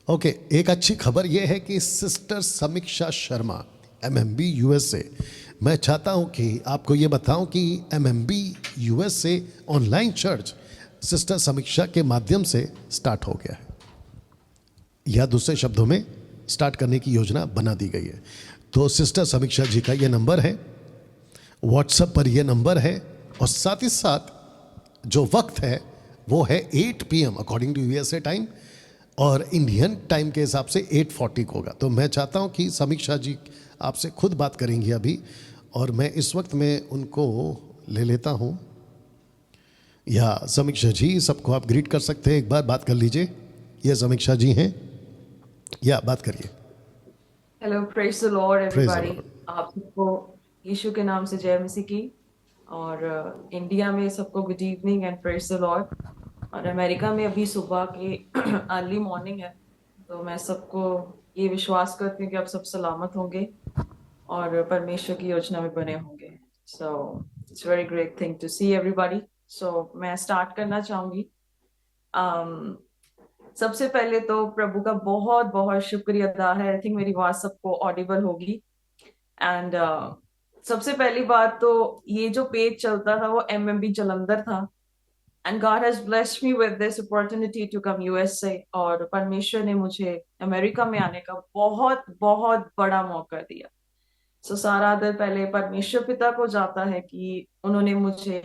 Okay, एक अच्छी खबर यह है कि सिस्टर समीक्षा शर्मा, एमएमबी यूएसए, मैं चाहता हूं कि आपको ये बताऊं कि MMB USA online church sister समीक्षा के माध्यम से स्टार्ट हो गया है, या दूसरे शब्दों में स्टार्ट करने की योजना बना दी गई है। तो सिस्टर समीक्षा जी का ये नंबर है, व्हाट्सएप पर ये नंबर है, और साथ ही साथ जो वक्त है वो है 8 PM according to USA time, और इंडियन टाइम के हिसाब से 8:40 को होगा। तो मैं चाहता हूं कि समीक्षा जी आपसे खुद बात करेंगी अभी, और मैं इस वक्त में उनको ले लेता हूं। या समीक्षा जी, सबको आप ग्रीट कर सकते हैं, एक बार बात कर लीजिए। ये समीक्षा जी हैं, या बात करिए। Hello, praise the Lord praise the everybody. Lord. आप सबको यीशु के नाम से जय मसीह की। और इंडिया में सबको good evening and praise the Lord. और अमेरिका में अभी सुबह के अर्ली मॉर्निंग है। तो मैं सबको ये विश्वास करती हूँ कि आप सब सलामत होंगे और परमेश्वर की योजना में बने होंगे। So it's very great thing to see everybody. So मैं स्टार्ट करना चाहूंगी। सबसे पहले तो प्रभु का बहुत बहुत शुक्रिया अदा है। आई थिंक मेरी आवाज सबको ऑडिबल होगी। एंड सबसे पहली बात तो ये जो पेज चलता था वो एमएमबी जलंधर था। And God has blessed me with this opportunity to come USA. और परमेश्वर ने मुझे अमेरिका में आने का बहुत बहुत बड़ा मौका दिया। सो सारा आदर पहले परमेश्वर पिता को जाता है कि उन्होंने मुझे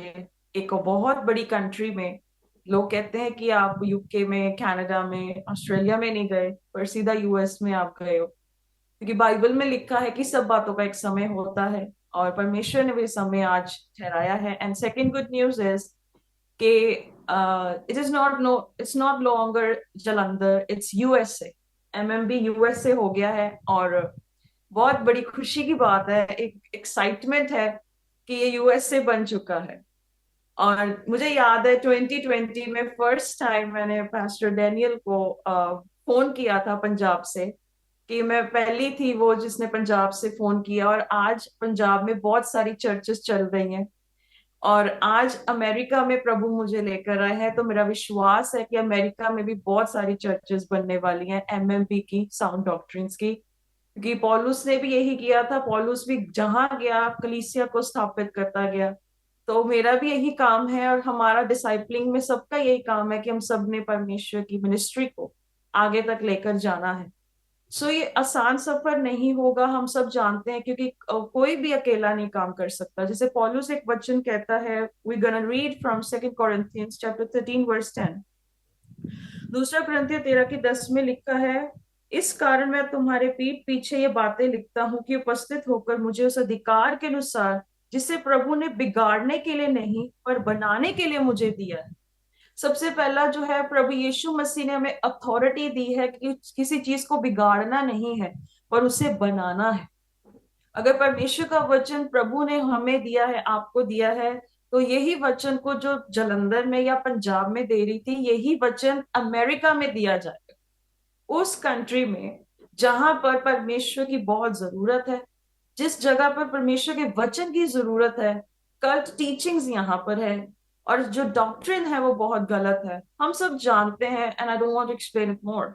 एक बहुत बड़ी कंट्री में, लोग कहते हैं कि आप यूके में, कनाडा में, ऑस्ट्रेलिया में नहीं गए, पर सीधा यूएस में आप गए हो। क्योंकि बाइबल में लिखा है कि सब बातों का एक समय होता है, और परमेश्वर ने भी समय आज ठहराया है। And second good news is कि it's not longer Jalandhar, it's USA. MMB USA हो गया है। और बहुत बड़ी खुशी की बात है, एक एक्साइटमेंट है कि ये यूएसए बन चुका है। और मुझे याद है 2020 में फर्स्ट टाइम मैंने पास्टर डैनियल को फोन किया था पंजाब से, कि मैं पहली थी वो जिसने पंजाब से फोन किया। और आज पंजाब में बहुत सारी चर्चेस चल रही हैं, और आज अमेरिका में प्रभु मुझे लेकर आए हैं। तो मेरा विश्वास है कि अमेरिका में भी बहुत सारी चर्चेस बनने वाली हैं एमएमपी की, साउंड डॉक्ट्रिन्स की। क्योंकि पौलुस ने भी यही किया था, पौलुस भी जहां गया कलीसिया को स्थापित करता गया। तो मेरा भी यही काम है, और हमारा डिसाइपलिंग में सबका यही काम है कि हम सब ने परमेश्वर की मिनिस्ट्री को आगे तक लेकर जाना है। सो ये आसान सफर नहीं होगा, हम सब जानते हैं, क्योंकि कोई भी अकेला नहीं काम कर सकता। जैसे पौलुस एक वचन कहता है, we gonna read from 2 Corinthians chapter 13 verse 10। दूसरा कुरिन्थियों 13 के 10 में लिखा है, इस कारण मैं तुम्हारे पीठ पीछे ये बातें लिखता हूँ कि उपस्थित होकर मुझे उस अधिकार के अनुसार जिसे प्रभु ने बिगाड़ने के लिए नहीं पर बनाने के लिए मुझे दिया है। सबसे पहला जो है, प्रभु यीशु मसीह ने हमें अथॉरिटी दी है कि किसी चीज को बिगाड़ना नहीं है पर उसे बनाना है। अगर परमेश्वर का वचन प्रभु ने हमें दिया है, आपको दिया है, तो यही वचन को जो जलंधर में या पंजाब में दे रही थी, यही वचन अमेरिका में दिया जाएगा, उस कंट्री में जहां पर परमेश्वर की बहुत जरूरत है, जिस जगह पर परमेश्वर के वचन की जरूरत है। कल्ट टीचिंग्स यहाँ पर है, और जो डॉक्ट्रिन है वो बहुत गलत है, हम सब जानते हैं। And I don't want to explain it more.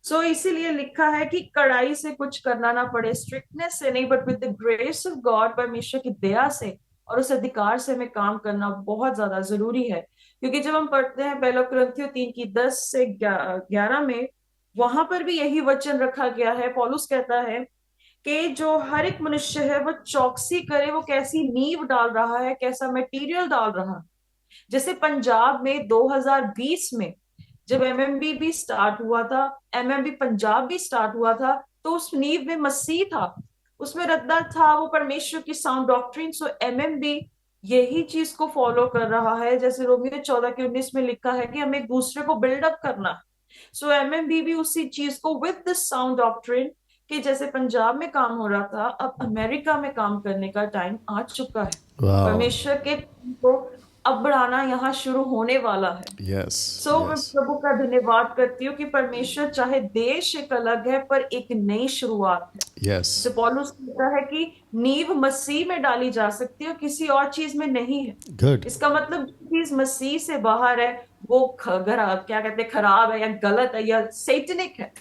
So इसीलिए लिखा है कि कड़ाई से कुछ करना ना पड़े, स्ट्रिक्टनेस से नहीं, but with the grace of God, परमेश्वर की दया से और उस अधिकार से हमें काम करना बहुत ज्यादा जरूरी है। क्योंकि जब हम पढ़ते हैं पहला कुरिन्थियों 3 की 10 से 11 में, वहां पर भी यही वचन रखा गया है। पौलुस कहता है कि जो हर एक मनुष्य है वो चौकसी करे, वो कैसी नींव डाल रहा है, कैसा मटेरियल डाल रहा है। जैसे पंजाब में 2020 में जब एमएमबी भी स्टार्ट हुआ था, एमएमबी पंजाब भी स्टार्ट हुआ था, तो उस नींव में मसीह था, उसमें रद्दा था वो परमेश्वर की साउंड डॉक्ट्रिन। सो एमएमबी यही चीज को फॉलो कर रहा है। जैसे रोमियो 14 के 19 में लिखा है कि हमें एक दूसरे को बिल्डअप करना है। सो एमएमबी भी उसी चीज को विद दिस साउंड डॉक्ट्रिन, कि जैसे पंजाब में काम हो रहा था, अब अमेरिका में काम करने का टाइम आ चुका है। वाह। परमेश्वर के को अब बढ़ाना यहाँ शुरू होने वाला है। यस, सो मैं यस, प्रभु का धन्यवाद करती हूँ कि परमेश्वर चाहे देश एक अलग है पर एक नई शुरुआत है। यस, जैसे पौलुस कहता है कि नींव मसीह में डाली जा सकती है, किसी और चीज में नहीं है। गुड, इसका मतलब जो चीज मसीह से बाहर है वो क्या कहते हैं, खराब है या गलत है या सैतानिक है।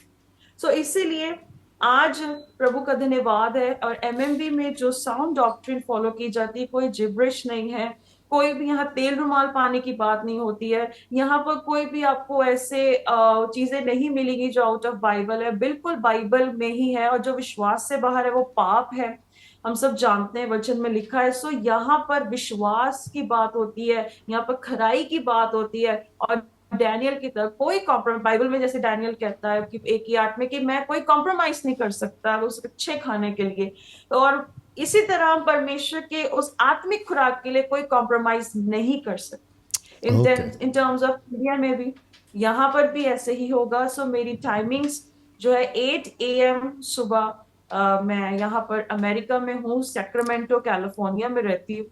सो इसीलिए आज प्रभु का धन्यवाद है। और एमएमबी में जो साउंड डॉक्ट्रिन फॉलो की जाती है, कोई जिब्रिश नहीं है, कोई भी यहाँ तेल रुमाल पानी की बात नहीं होती है। यहाँ पर कोई भी आपको ऐसे चीजें नहीं मिलेंगी जो आउट ऑफ बाइबल है, बिल्कुल बाइबल में ही है। और जो विश्वास से बाहर है वो पाप है, हम सब जानते हैं, वचन में लिखा है। सो यहाँ पर विश्वास की बात होती है, यहाँ पर खराई की बात होती है। और डैनियल की तरह कोई कॉम्प्रोमाइज, बाइबल में जैसे डैनियल कहता है कि 1:8 में कि मैं कोई कॉम्प्रोमाइज नहीं कर सकता उस अच्छे खाने के लिए। और इसी तरह हम परमेश्वर के उस आत्मिक खुराक के लिए कोई कॉम्प्रोमाइज नहीं कर सकते। Okay, in terms of India में भी यहाँ पर भी ऐसे ही होगा। सो मेरी टाइमिंग्स जो है 8 AM सुबह। मैं यहाँ पर अमेरिका में हूँ, सैक्रामेंटो कैलिफोर्निया में रहती हूँ।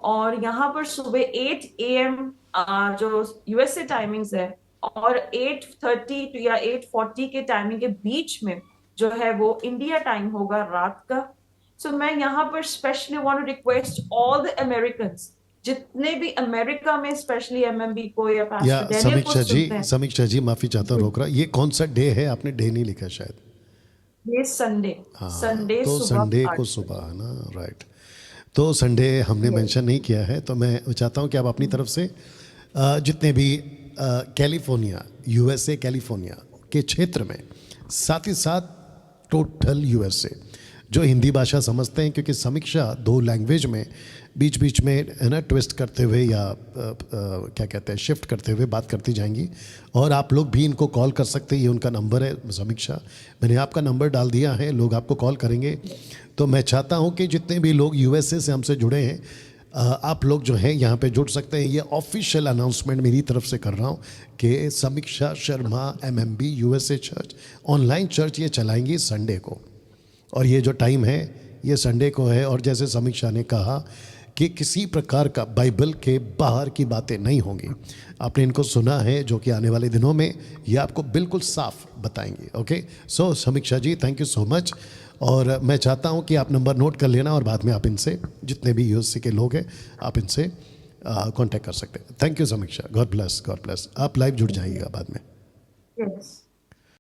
और यहाँ पर सुबह 8 AM जो यूएसए टाइमिंग्स है, और 8:30 या 8:40 के टाइमिंग के बीच में जो है वो इंडिया टाइम होगा रात का। सो मैं यहाँ पर specially want to request all the Americans, जितने भी अमेरिका में स्पेशली एमएमबी को या या पास्टर डैनियल को सुनते हैं। समीक्षा जी माफ़ी चाहता हूँ रोक रहा, ये कौन सा डे है? आपने डे नहीं लिखा शायद। ये संडे, हाँ, संडे तो सुबह संडे को 8 सुबह है ना, राइट। तो संडे हमने बजे। मेंशन नहीं किया है, तो मैं चाहता हूँ कि आप अपनी तरफ से जितने भी कैलिफोर्निया, यूएसए कैलिफोर्निया के क्षेत्र में, साथ ही साथ टोटल यूएसए जो हिंदी भाषा समझते हैं, क्योंकि समीक्षा 2 लैंग्वेज में बीच बीच में है ना ट्विस्ट करते हुए या क्या कहते हैं शिफ्ट करते हुए बात करती जाएंगी। और आप लोग भी इनको कॉल कर सकते हैं, ये उनका नंबर है समीक्षा, मैंने आपका नंबर डाल दिया है, लोग आपको कॉल करेंगे। तो मैं चाहता हूँ कि जितने भी लोग यूएसए से हमसे जुड़े हैं, आप लोग जो हैं यहाँ पे जुड़ सकते हैं। ये ऑफिशियल अनाउंसमेंट मेरी तरफ से कर रहा हूँ कि समीक्षा Sharma MMB USA church online church ये चलाएंगी संडे को, और ये जो टाइम है ये संडे को है। और जैसे समीक्षा ने कहा कि किसी प्रकार का बाइबल के बाहर की बातें नहीं होंगी। आपने इनको सुना है, जो कि आने वाले दिनों में ये आपको बिल्कुल साफ बताएंगे। ओके, सो समीक्षा जी थैंक यू सो मच। और मैं चाहता हूँ कि आप नंबर नोट कर लेना, और बाद में आप इनसे, जितने भी यूएसए के लोग हैं, आप इनसे कांटेक्ट कर सकते हैं। थैंक यू समीक्षा, गॉड ब्लेस, गॉड ब्लेस। आप लाइव जुड़ जाइएगा बाद में।